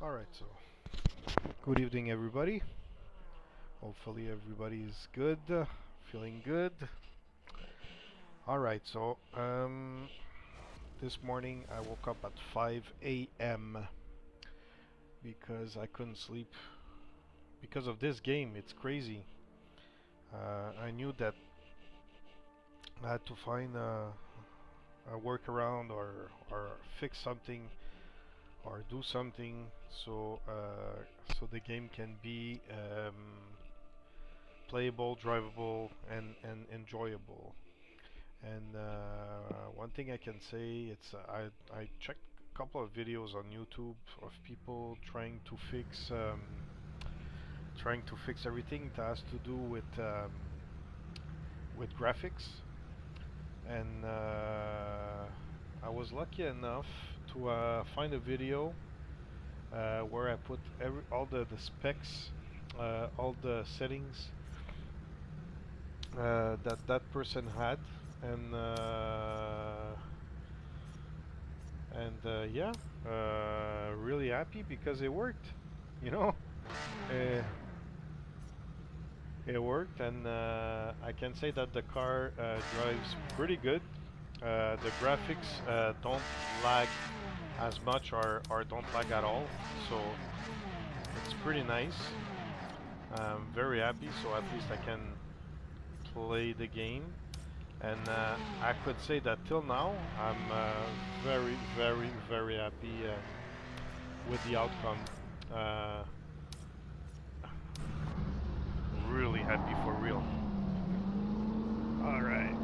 Alright, so good evening, everybody. Hopefully, everybody is good, feeling good. Alright, so this morning I woke up at 5 a.m. because I couldn't sleep because of this game. It's crazy. I knew that I had to find a workaround or fix something or do something so the game can be playable, drivable, and enjoyable. And one thing I can say, I checked a couple of videos on YouTube of people trying to fix everything that has to do with graphics. And I was lucky enough to find a video where I put all the specs, all the settings that person had, and yeah, really happy because it worked. You know, uh, it worked, and I can say that the car drives pretty good. The graphics don't lag as much or don't lag at all, so it's pretty nice. I'm very happy, so at least I can play the game, and I could say that till now I'm very happy with the outcome. Uh, really happy for real. All right.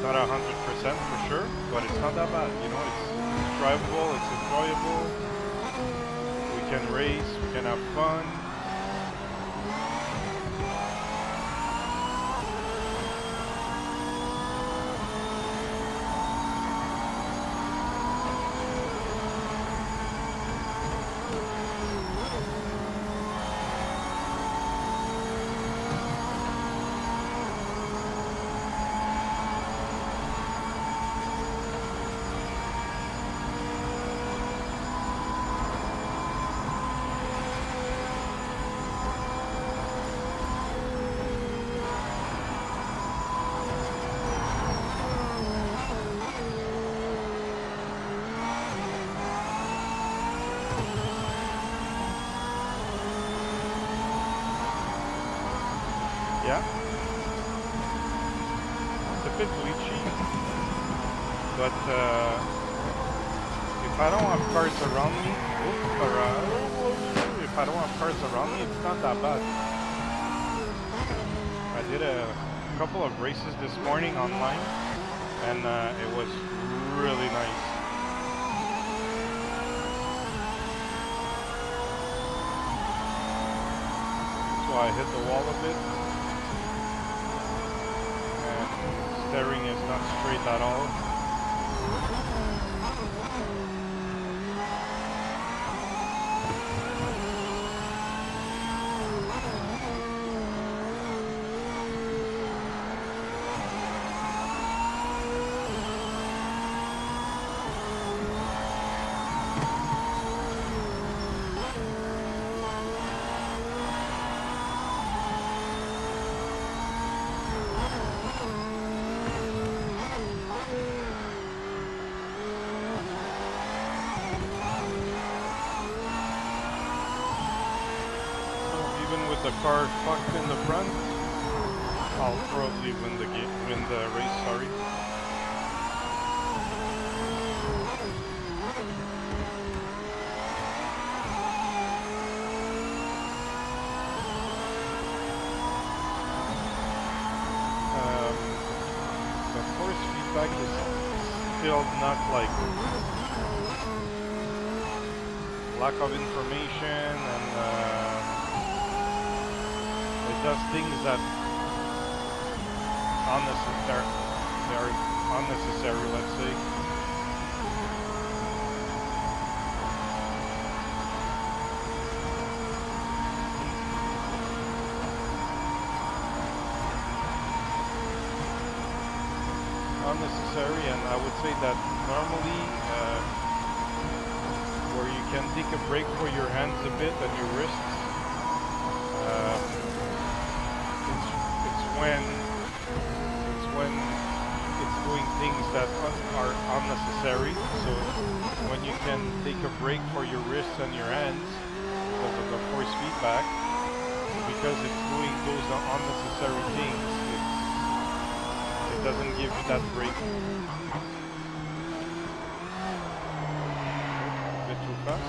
Not 100% for sure, but it's not that bad. You know, it's drivable, it's enjoyable. We can race, we can have fun. Yeah, it's a bit glitchy, but if I don't have cars around me, if I don't have cars around me, it's not that bad. I did a couple of races this morning online, and it was really nice. So I hit the wall a bit. Steering is not straight at all. With the car fucked in the front, I'll probably win the race. Sorry. The force feedback feedback is still not like lack of information, and it does things that they're unnecessary, let's say. Unnecessary, and I would say that normally where you can take a break for your hands a bit and your wrists, it's when it's doing things that are unnecessary. So when you can take a break for your wrists and your hands because of the force feedback, because it's doing those unnecessary things, it doesn't give you that break. A bit too fast.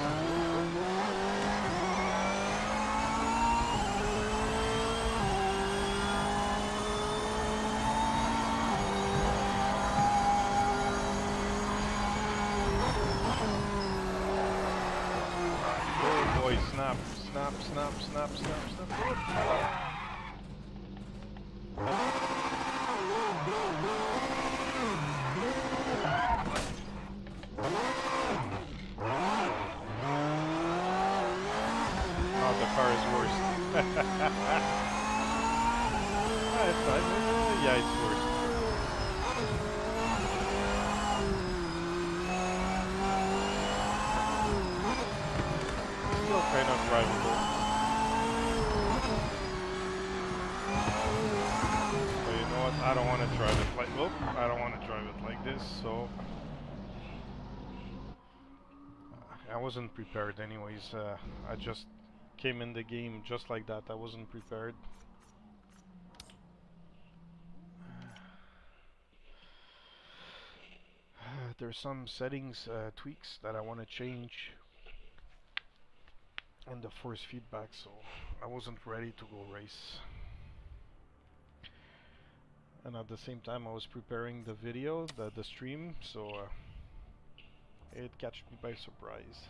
Oh boy, snap, snap, snap, snap, snap, snap. Oh, the car is worse. It's nice. Yeah, it's worse. Still kind of drivable. But you know what? I don't want to drive it like. Oh, I don't want to drive it like this. So I wasn't prepared, anyways. I just came in the game just like that. I wasn't prepared. There's some settings tweaks that I want to change and the force feedback, so I wasn't ready to go race. And at the same time I was preparing the video, the stream, so it catched me by surprise.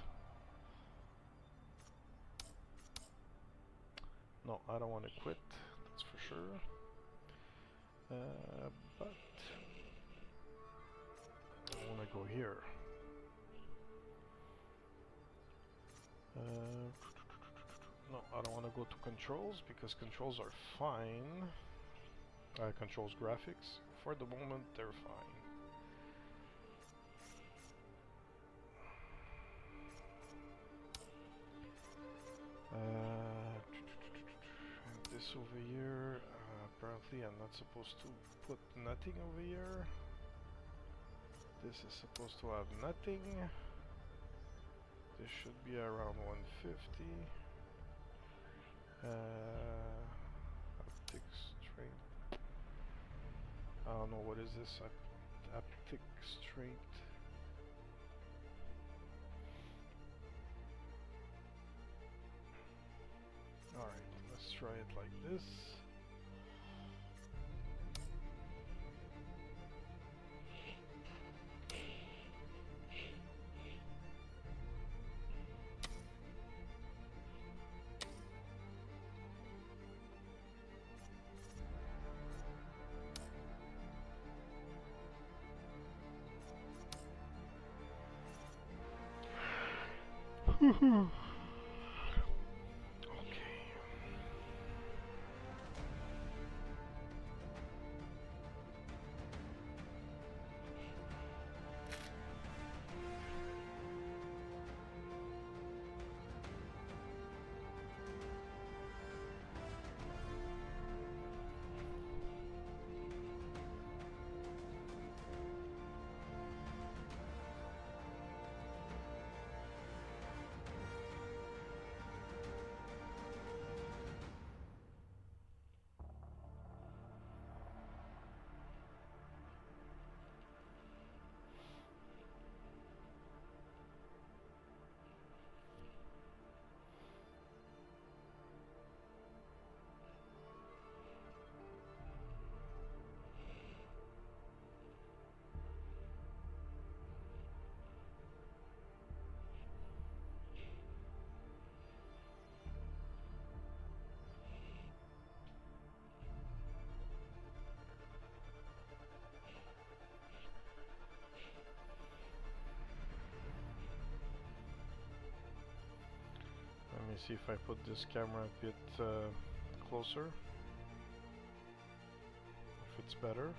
No, I don't want to quit, that's for sure. But I want to go here. No, I don't want to go to controls because controls are fine. Controls graphics. For the moment, they're fine. This over here. Apparently, I'm not supposed to put nothing over here. This is supposed to have nothing. This should be around 150. Haptic strength. I don't know what is this. Haptic strength. Alright, let's try it like this. Okay. see if I put this camera a bit closer, if it's better.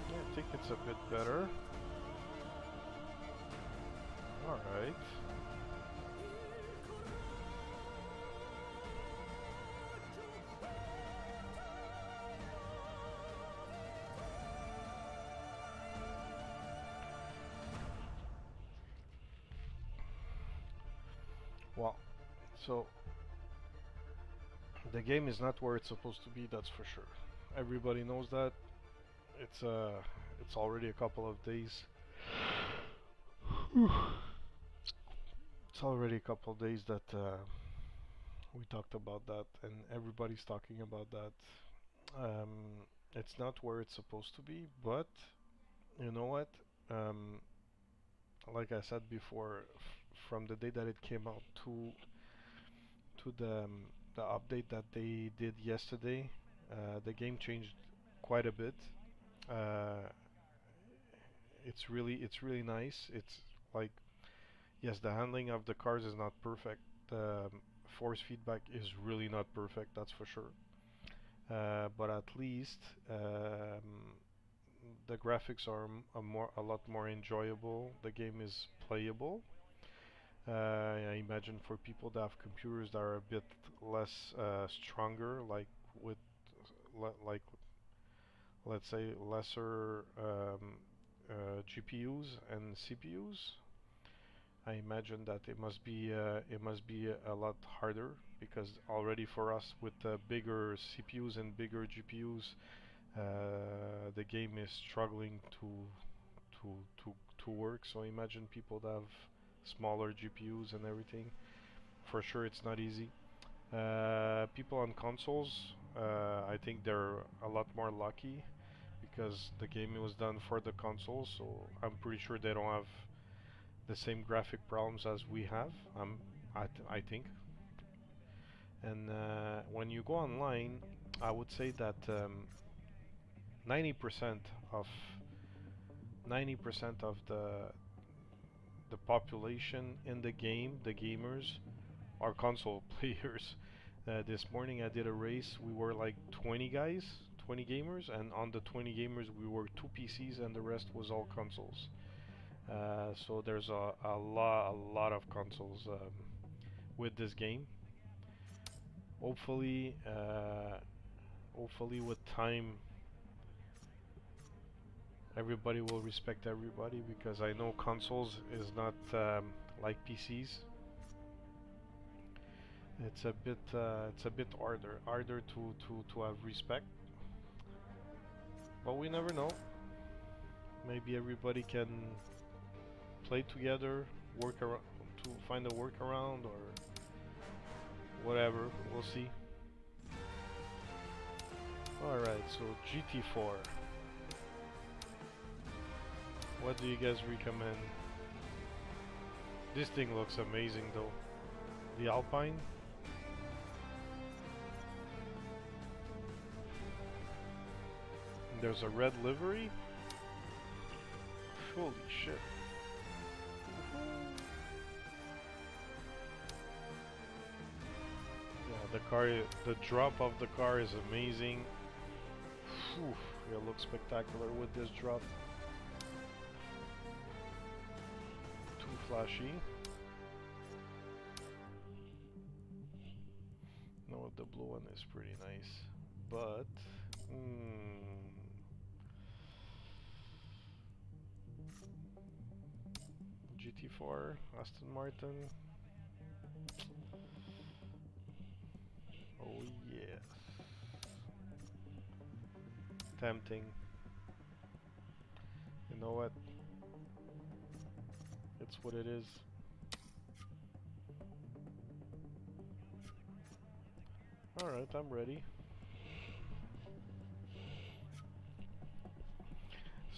I think it's a bit better. Alright. Well, so the game is not where it's supposed to be, that's for sure. Everybody knows that. It's already a couple of days. It's already a couple of days that we talked about that, and everybody's talking about that. It's not where it's supposed to be, but you know what? Like I said before, from the day that it came out to the update that they did yesterday, the game changed quite a bit. Uh, it's really nice. It's like, yes, the handling of the cars is not perfect. The force feedback is really not perfect, that's for sure. But at least the graphics are a lot more enjoyable. The game is playable. I imagine for people that have computers that are a bit less stronger, like with like let's say lesser GPUs and CPUs. I imagine that it must be a lot harder because already for us with bigger CPUs and bigger GPUs, the game is struggling to to to work. So imagine people that have smaller GPUs and everything. For sure, it's not easy. People on consoles, I think they're a lot more lucky because the game was done for the console. So I'm pretty sure they don't have the same graphic problems as we have. I think. And when you go online, I would say that 90% of 90% of the population in the game, the gamers, are console players. This morning I did a race. We were like 20 guys, 20 gamers, and on the 20 gamers we were 2 PCs, and the rest was all consoles. So there's a lot of consoles with this game. Hopefully, hopefully with time, everybody will respect everybody because I know consoles is not like PCs. It's a bit harder to have respect. But we never know. Maybe everybody can play together, work around to find a workaround or whatever. We'll see. Alright, so GT4. What do you guys recommend? This thing looks amazing though. The Alpine. And there's a red livery. Holy shit. Yeah, the drop of the car is amazing. Whew, it looks spectacular with this drop. Too flashy. No, the blue one is pretty nice, but GT4, Aston Martin. Oh yes. Tempting. You know what? It's what it is. Alright, I'm ready.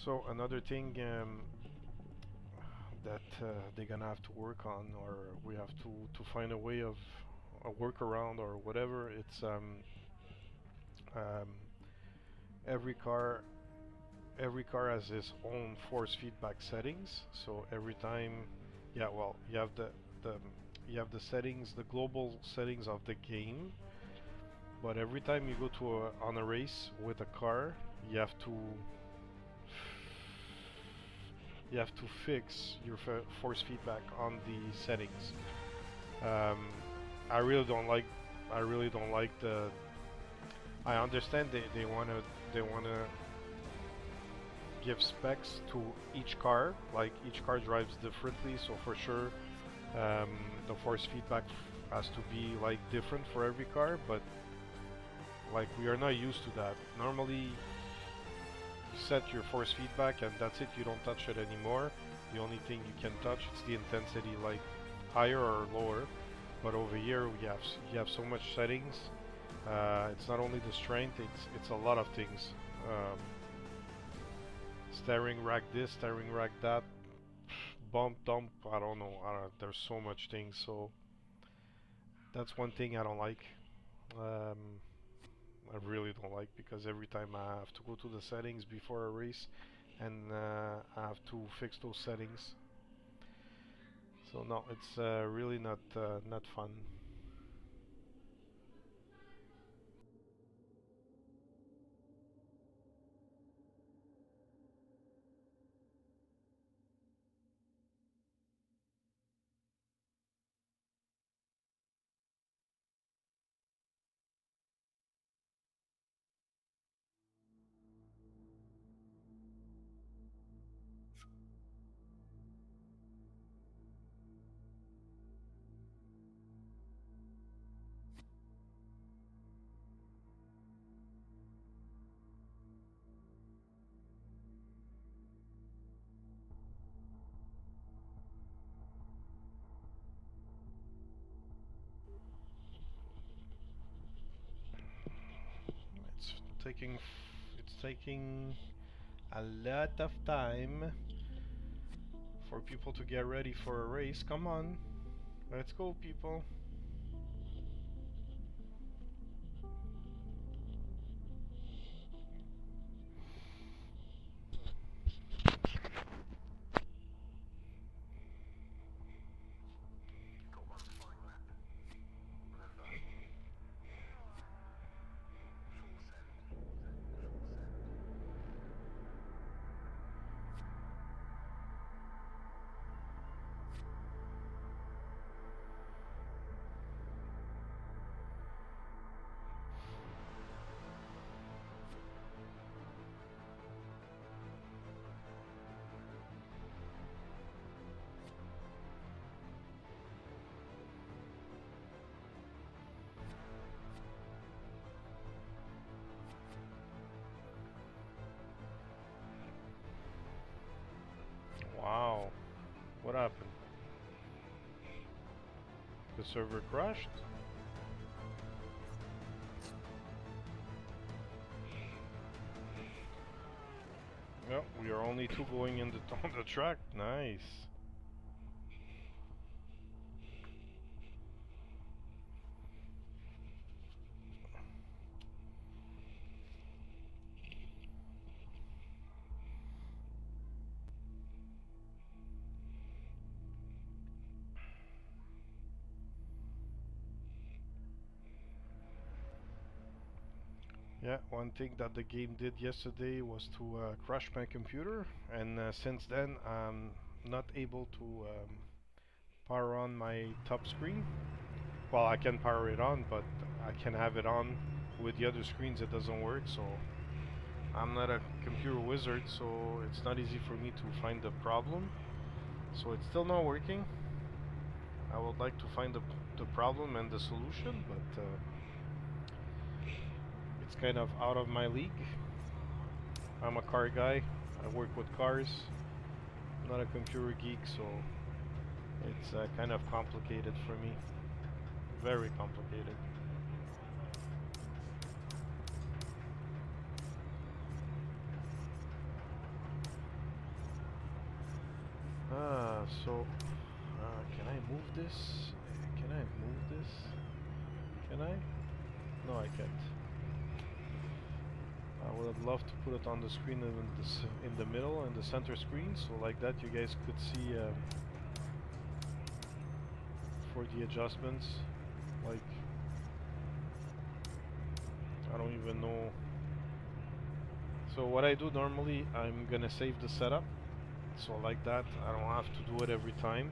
So another thing that they're gonna have to work on, or we have to find a way of a workaround or whatever. It's um, every car every car has its own force feedback settings. So every time, yeah, well, the you have the settings, the global settings of the game. But every time you go to on a race with a car, you have to fix your force feedback on the settings. Um, I really don't like the. I understand they wanna give specs to each car. Like each car drives differently, so for sure um, the force feedback has to be like different for every car. But like we are not used to that. Normally, you set your force feedback and that's it. You don't touch it anymore. The only thing you can touch is the intensity, like higher or lower. But over here, you have so much settings. It's not only the strength; it's a lot of things. Steering rack this, steering rack that, bump, dump. I don't know. There's so much things. So that's one thing I don't like. Um, I really don't like because every time I have to go to the settings before a race, and I have to fix those settings. So no, it's really not fun. It's taking a lot of time for people to get ready for a race. Come on, let's go, people. Wow, what happened? The server crashed? Yep, we are only two going in the on the track. Nice. Yeah, one thing that the game did yesterday was to crash my computer, and since then I'm not able to power on my top screen. Well, I can power it on, but I can have it on with the other screens. It doesn't work, so I'm not a computer wizard, so it's not easy for me to find the problem. So it's still not working. I would like to find the problem and the solution, but it's kind of out of my league. I'm a car guy. I work with cars. I'm not a computer geek, so it's kind of complicated for me. Very complicated. Can I move this? Can I move this? Can I? No, I can't. I would have loved to put it on the screen in the middle, in the center screen, so like that you guys could see for the adjustments. Like, I don't even know. So what I do normally, I'm gonna save the setup. So like that, I don't have to do it every time.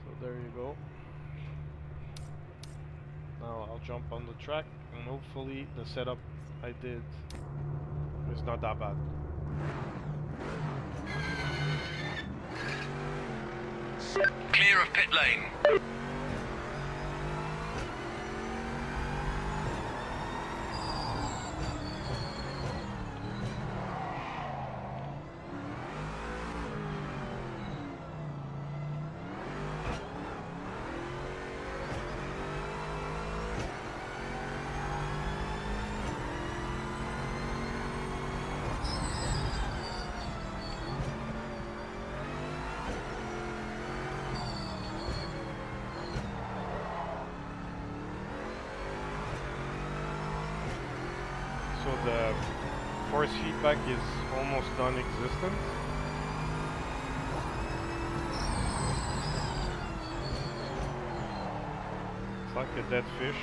So there you go. Now I'll jump on the track, and hopefully the setup I did is not that bad. Clear of pit lane. So the force feedback is almost non-existent. It's like a dead fish.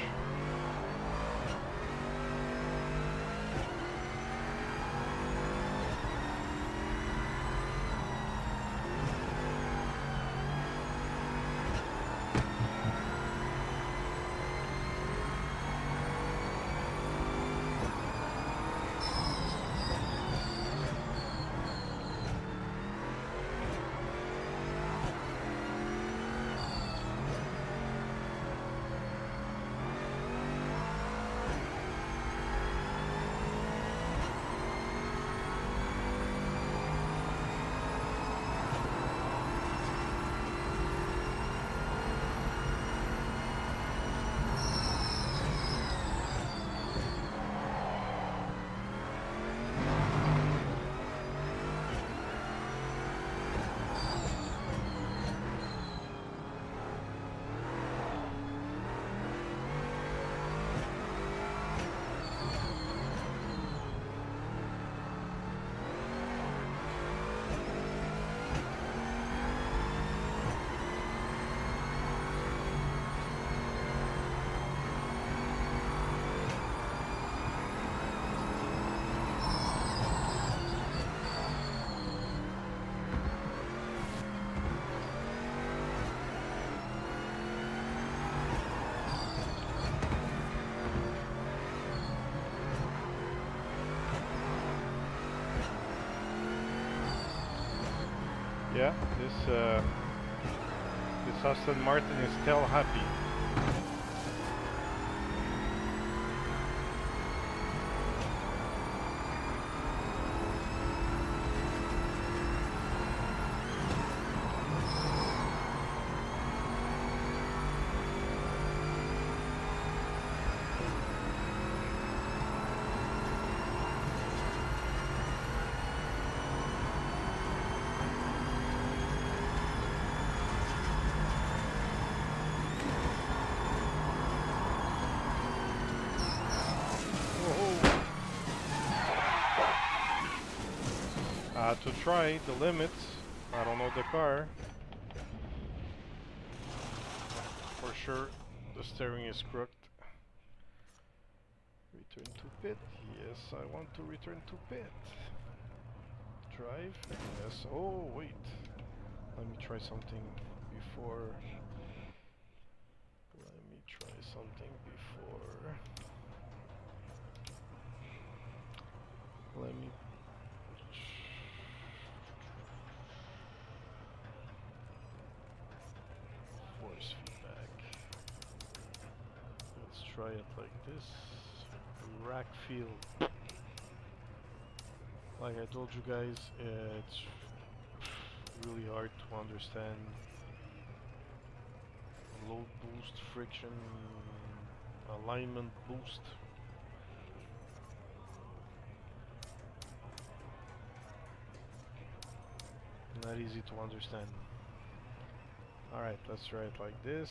Yeah, this Aston Martin is still happy. To try the limits. I don't know the car. For sure, the steering is crooked. Return to pit. Yes, I want to return to pit. Drive. Yes. Oh, wait. Let me try something before. Let me try something before. Let me. Force feedback. Let's try it like this. Rack feel. Like I told you guys, it's really hard to understand load boost, friction, alignment boost. Not easy to understand. Alright, let's try it like this.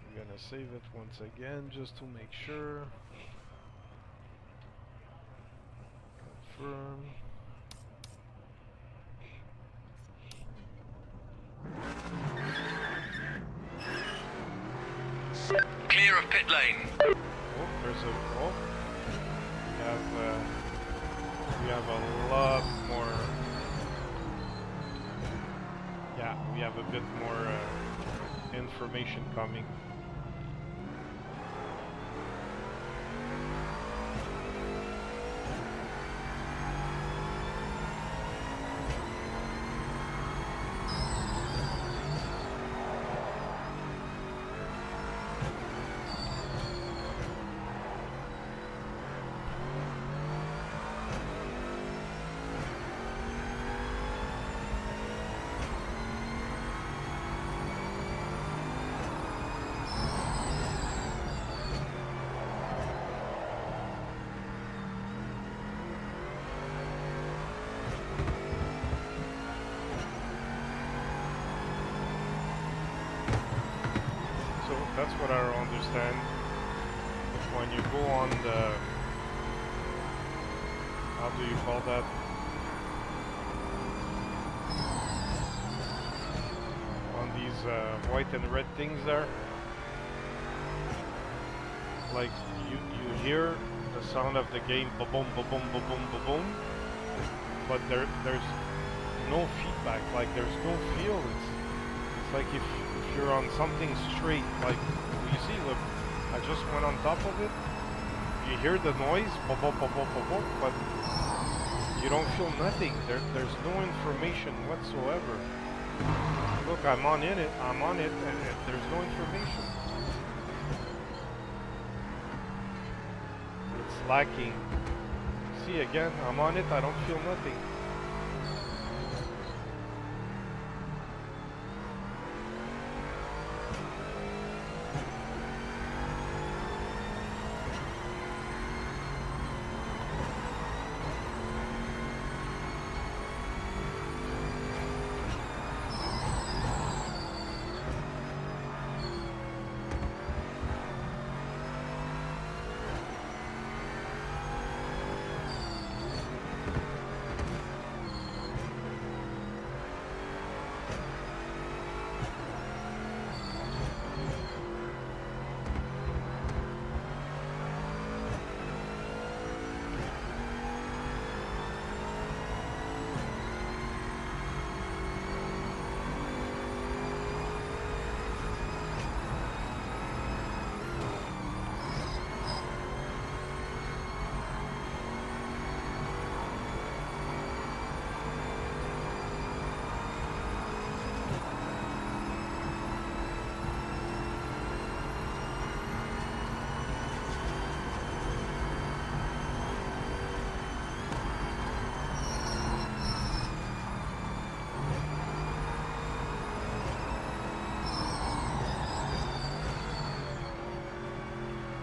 I'm gonna save it once again just to make sure. Confirm. Clear of pit lane. Oh, there's a... Oh. We have a lot more... Yeah, we have a bit more information coming. That's what I don't understand. When you go on the... How do you call that? On these white and red things there. Like, you hear the sound of the game, ba-boom, ba-boom, ba-boom, ba-boom. But there's no feedback, like there's no feel. It's like if you're on something straight, like you see, look, I just went on top of it. You hear the noise, but you don't feel nothing. There's no information whatsoever. Look, I'm on it, and there's no information. It's lacking. See again, I'm on it, I don't feel nothing.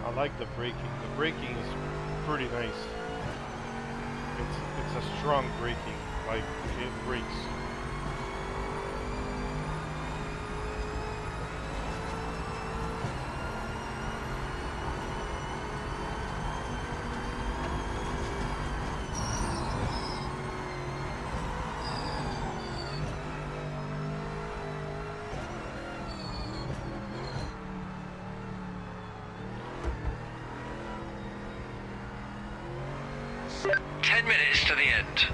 I like the braking. The braking is pretty nice. It's a strong braking, like it brakes. Minutes to the end.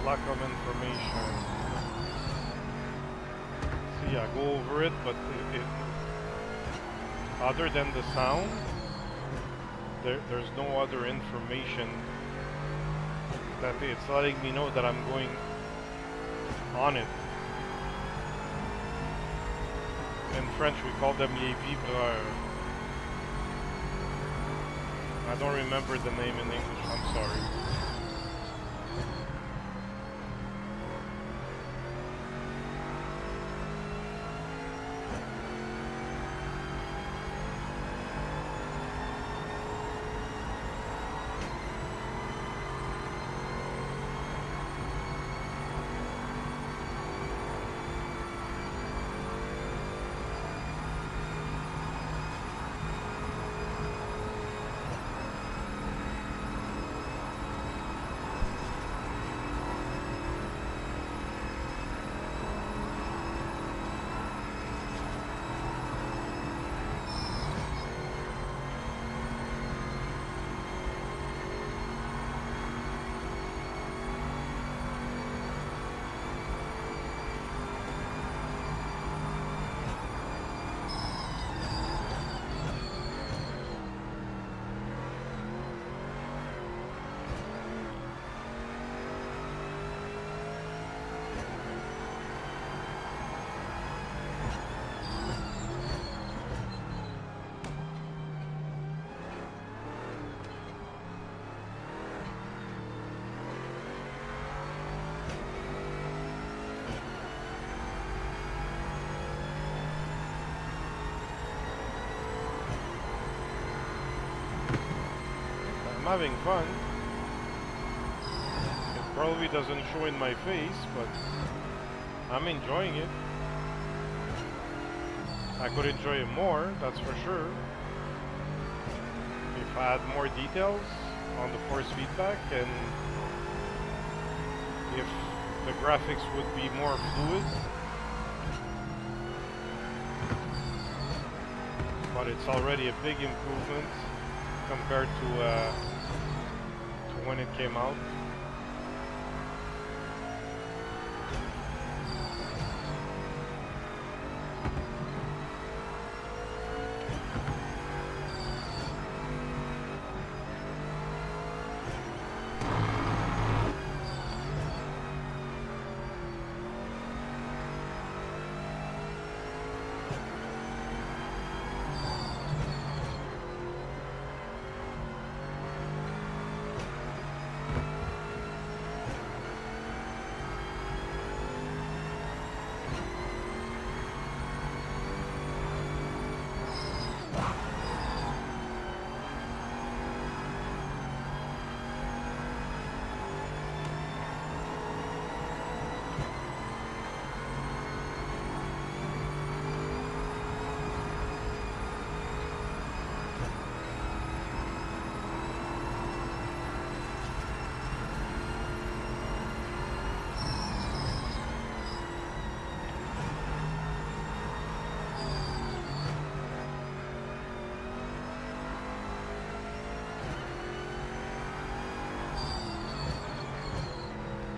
lack of information. See, I go over it, but other than the sound, there's no other information that it's letting me know that I'm going on it. In French, we call them les vibreurs. I don't remember the name in English, I'm sorry. I'm having fun. It probably doesn't show in my face, but I'm enjoying it. I could enjoy it more, that's for sure. If I had more details on the force feedback and if the graphics would be more fluid. But it's already a big improvement compared to when it came out.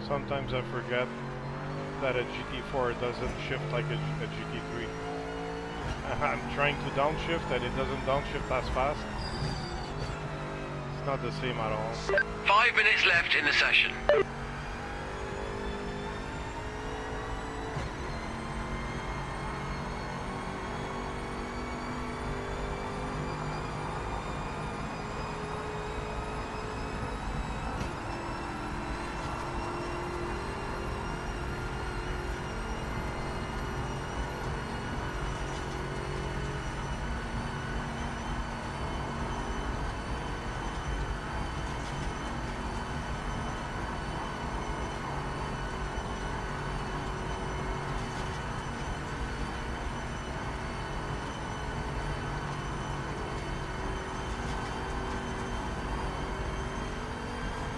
Sometimes I forget that a GT4 doesn't shift like a GT3. I'm trying to downshift and it doesn't downshift as fast. It's not the same at all. 5 minutes left in the session.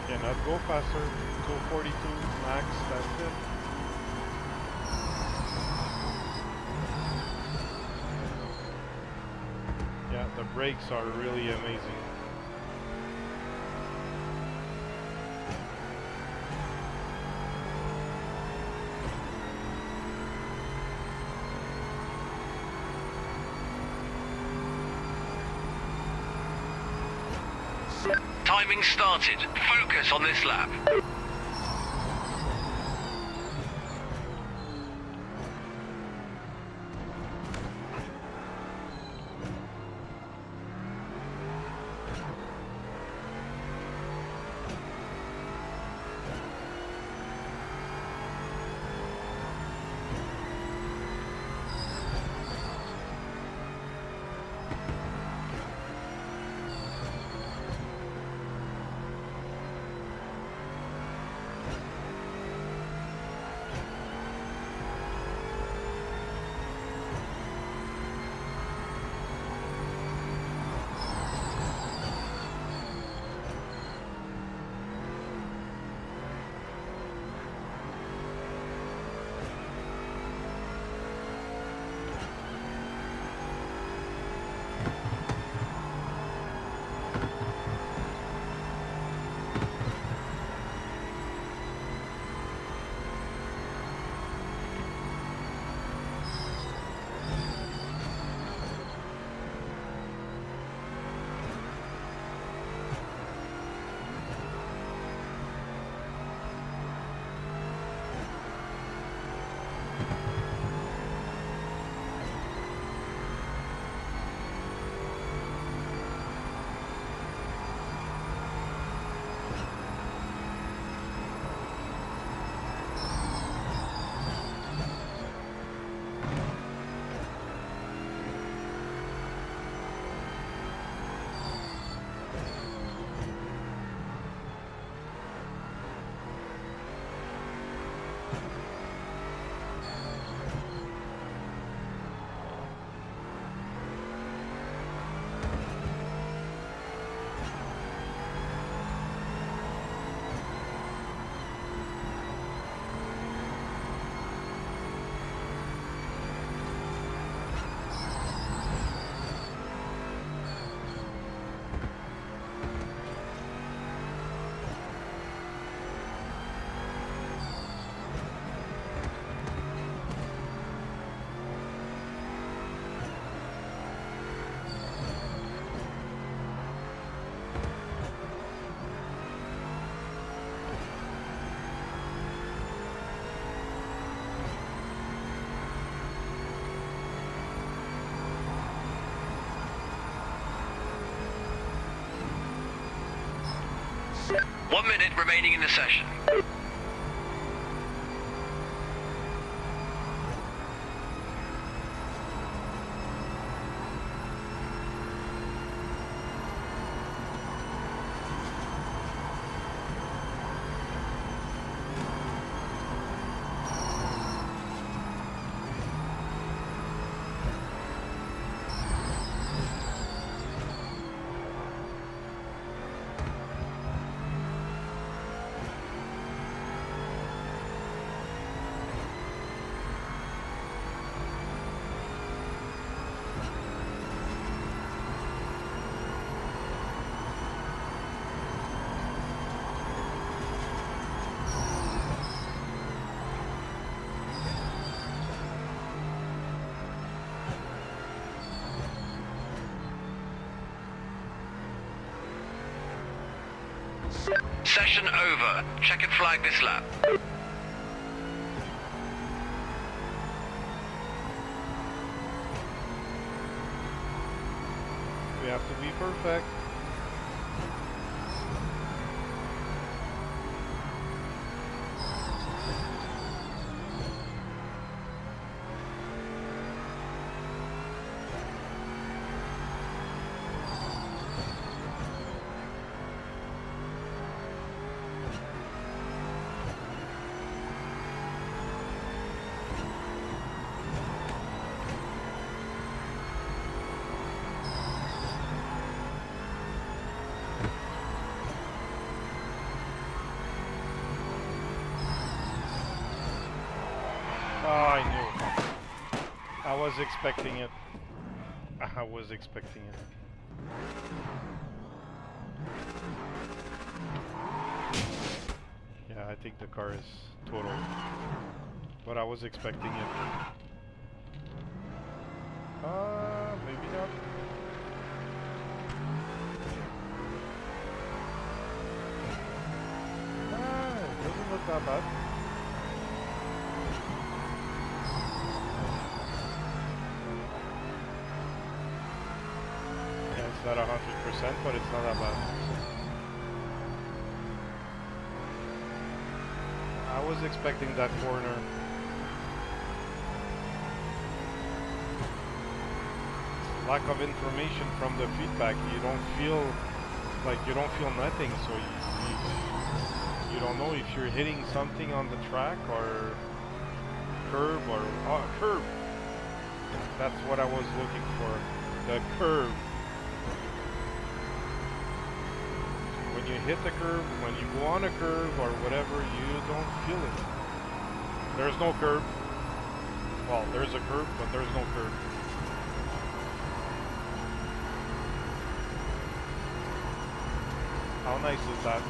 Cannot go faster. 242 max, that's it. Yeah, the brakes are really amazing. Timing started. Focus on this lap. One minute remaining in the session. Session over. Checkered flag this lap. We have to be perfect. Oh, I knew. I was expecting it. I was expecting it. Yeah, I think the car is total. But I was expecting it. Maybe not. doesn't look that bad. Yeah, it's not 100%, but it's not that bad. I was expecting that corner. It's lack of information from the feedback. You don't feel nothing, so you don't know if you're hitting something on the track or curb or curb. That's what I was looking for. The curb. When you hit the curb, when you go on a curb or whatever, you don't feel it. There's no curb. Well, there's a curb, but there's no curb. How nice is that?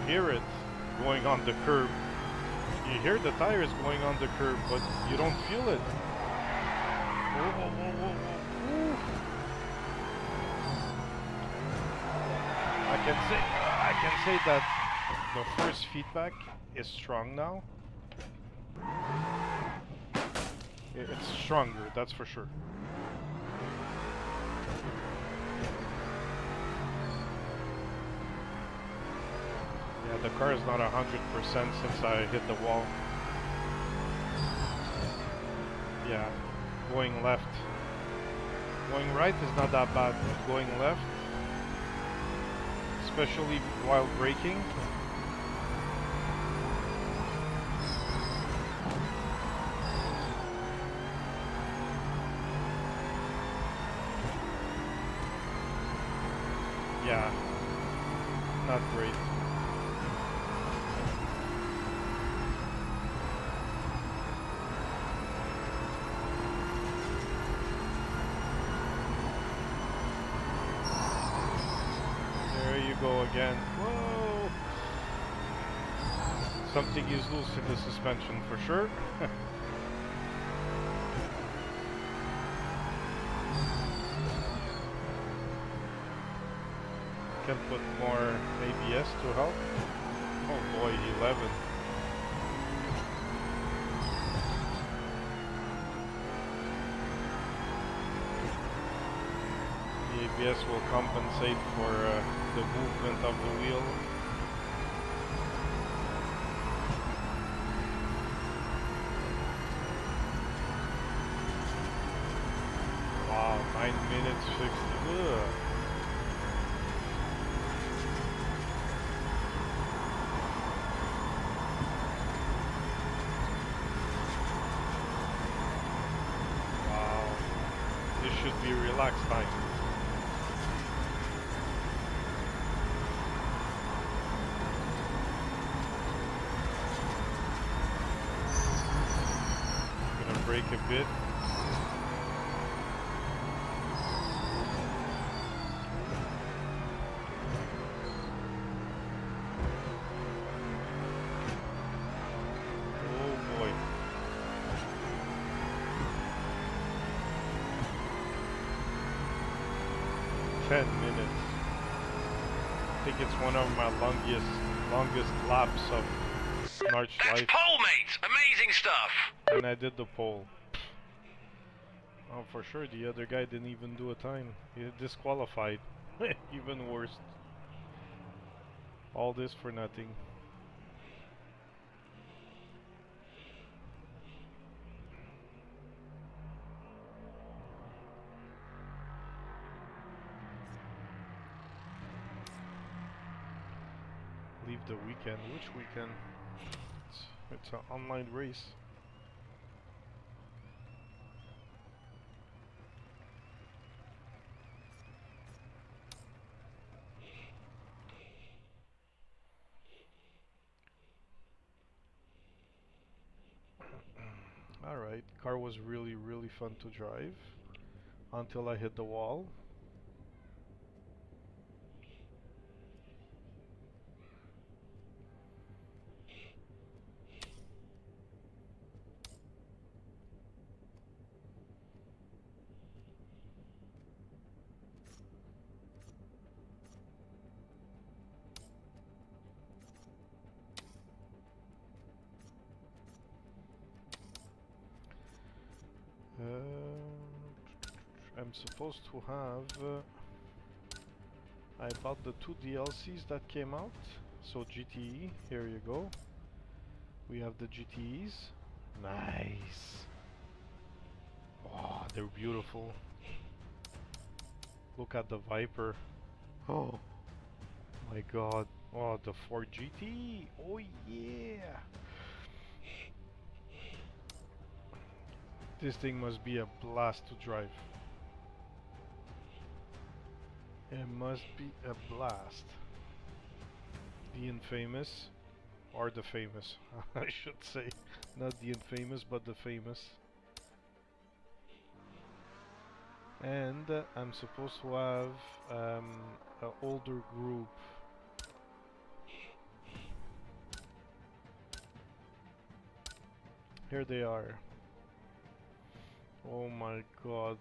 Hear it going on the curb. You hear the tires going on the curb, but you don't feel it. Whoa, whoa, whoa, whoa, whoa. I can say that the first feedback is strong now. It's stronger, that's for sure. The car is not 100% since I hit the wall. Yeah, going left. Going right is not that bad, but going left, especially while braking. Yeah, not great. Go again. Whoa! Something is loose in the suspension for sure. Can put more ABS to help. Oh boy, 11. The ABS will compensate for the movement of the wheel. Wow, 9 minutes 60. Ugh. Wow, this should be relaxed time. Brake a bit. Oh boy. 10. one of my longest laps of Narch That's life, pole, mate! Amazing stuff! and I did the pole. Oh, for sure, the other guy didn't even do a time. He disqualified. Even worse. All this for nothing. Leave the weekend. Which weekend? It's an online race. Alright, car was really fun to drive until I hit the wall. I'm supposed to have I bought the 2 DLCs that came out. So GTE, here you go. We have the GTEs. Nice. Oh, they're beautiful. Look at the Viper. Oh my god. Oh, the Ford GT. Oh yeah. This thing must be a blast to drive. It must be a blast. The infamous, or the famous, I should say. Not the infamous, but the famous. And I'm supposed to have an older group. Here they are. Oh my god.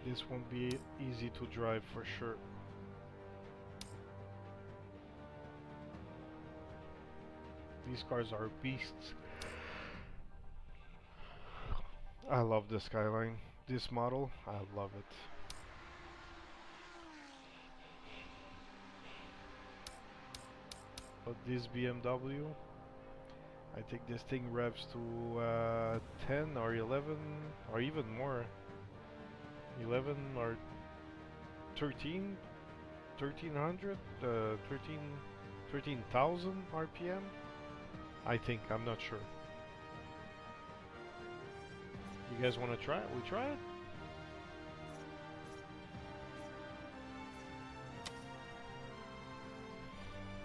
This won't be easy to drive for sure. These cars are beasts. I love the Skyline. This model, I love it. But this BMW, I think this thing revs to 10 or 11 or even more. 11 or 13, 1300, 13,000 RPM. I think, I'm not sure. You guys want to try it? We try it?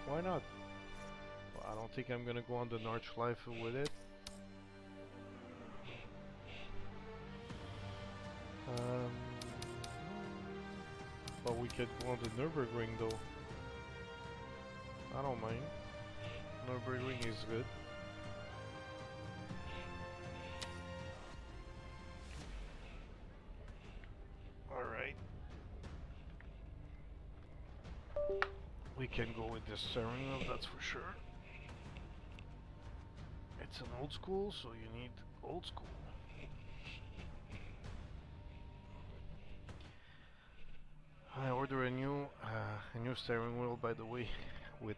Why not? Well, I don't think I'm gonna go on the Narch Life with it. But we could go on the Nürburgring though. I don't mind. Nürburgring is good. Alright. We can go with this steering wheel, that's for sure. It's an old school, so you need old school. I ordered a new steering wheel, by the way, with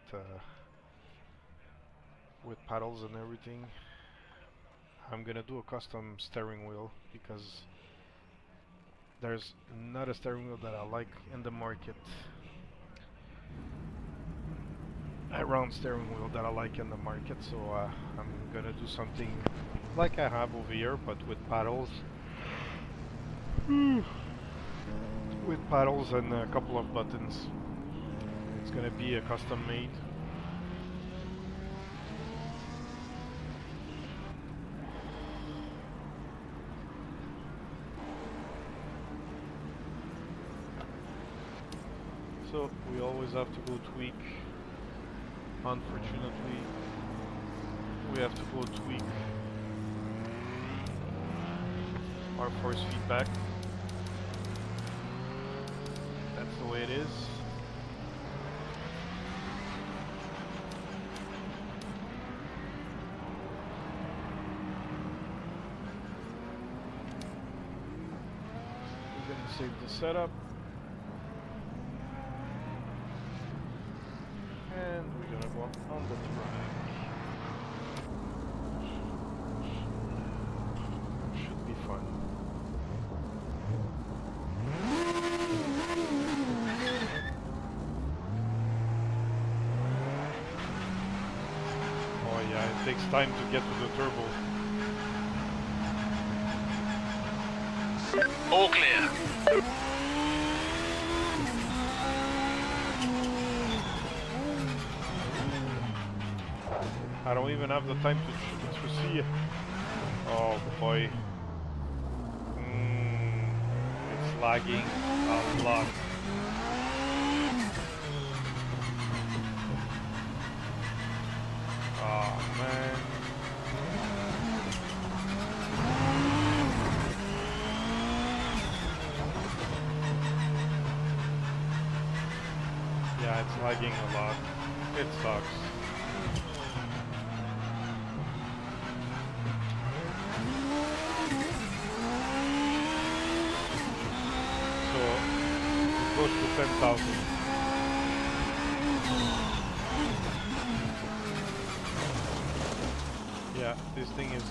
paddles and everything. I'm gonna do a custom steering wheel because there's not a steering wheel that I like in the market. A round steering wheel that I like in the market, so I'm gonna do something like I have over here, but with paddles. With paddles and a couple of buttons. It's gonna be a custom made. So we always have to go tweak. Unfortunately, we have to go tweak our force feedback. the way it is. We're gonna save the setup. And we're gonna go on the track. Should be fun. Oh yeah, it takes time to get to the turbo. All clear. I don't even have the time to see it. Oh boy. It's lagging a lot. Oh man. Yeah, it's lagging a lot. It sucks. So, close to 10,000. Yeah, this thing is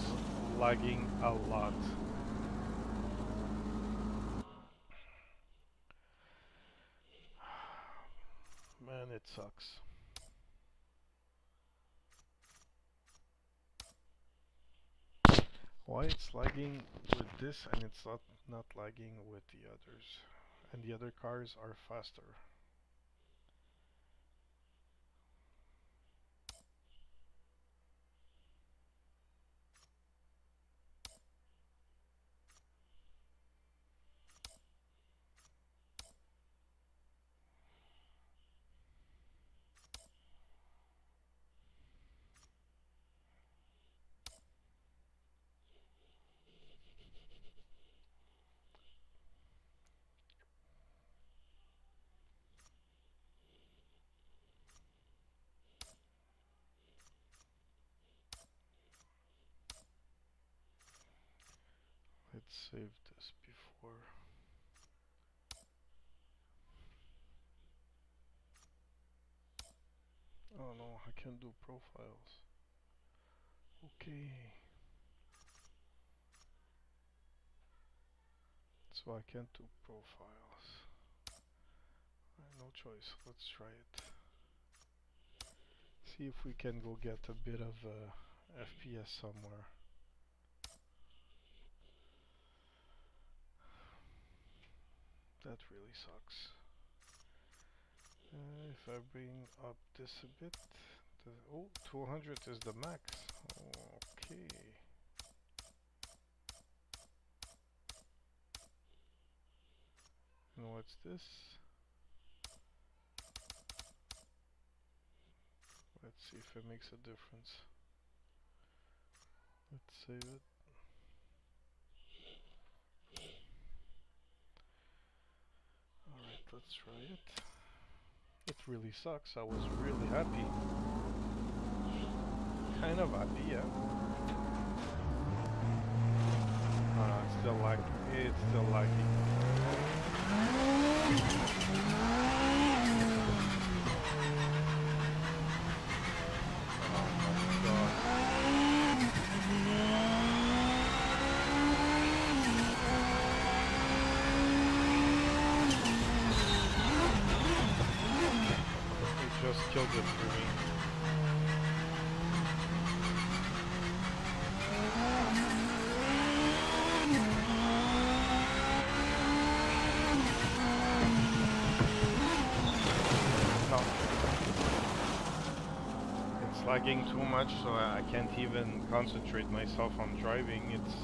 lagging a lot. Man, it sucks. Why it's lagging with this and it's not lagging with the others? And the other cars are faster. Let's save this before. Oh no, I can't do profiles. Okay. So I can't do profiles. No choice, let's try it. See if we can go get a bit of FPS somewhere. That really sucks. If I bring up this a bit, oh, 200 is the max. Okay. And what's this? Let's see if it makes a difference. Let's save it. Alright, let's try it. It really sucks. I was really happy. Kind of happy, yeah. Oh no, it's still lagging. It's still lagging. Just killed it for me. No. It's lagging too much, so I can't even concentrate myself on driving. It's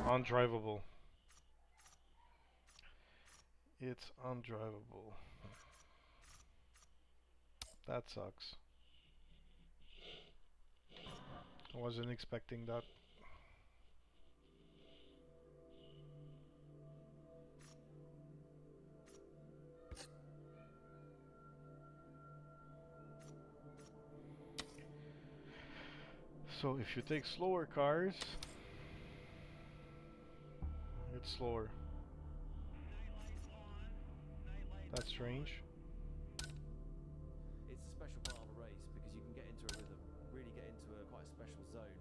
undrivable. It's undrivable. That sucks. I wasn't expecting that. So if you take slower cars, it's slower. That's strange. It's a special part of a race because you can get into a rhythm, really get into quite a special zone,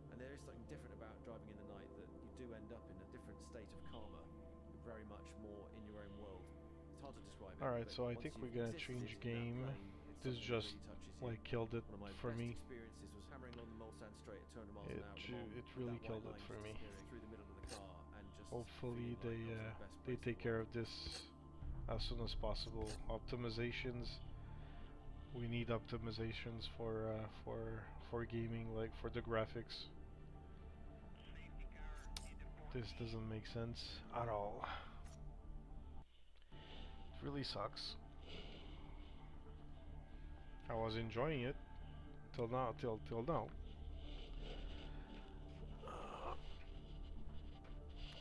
and there is something different about driving in the night that you do end up in a different state of karma, very much more in your own world. It's hard to describe it. Alright, so I think we're gonna change game. This just like killed it One of my for best me. experiences was hammering along the Mulsanne straight at 200 miles an hour at Le Mans, It with really that white killed it line for just me. disappearing through the middle of the car and just Hopefully feeling like I was in the best they place in take the care world. of this as soon as possible. Optimizations. We need optimizations for gaming, like for the graphics. This doesn't make sense at all. It really sucks. I was enjoying it till now. Till now.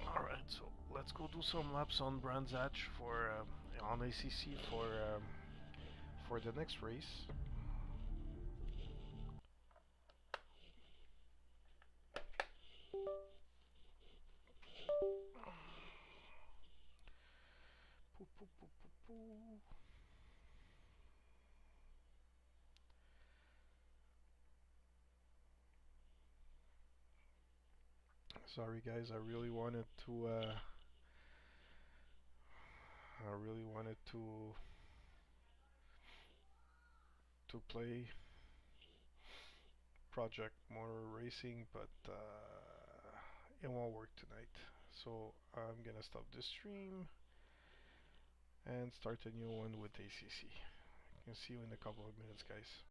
Alright, so let's go do some laps on Brands Hatch for on ACC for the next race. Poo, poo, poo, poo, poo. Sorry guys, I really wanted to play Project Motor Racing, but it won't work tonight. So I'm gonna stop this stream and start a new one with ACC. I can see you in a couple of minutes, guys.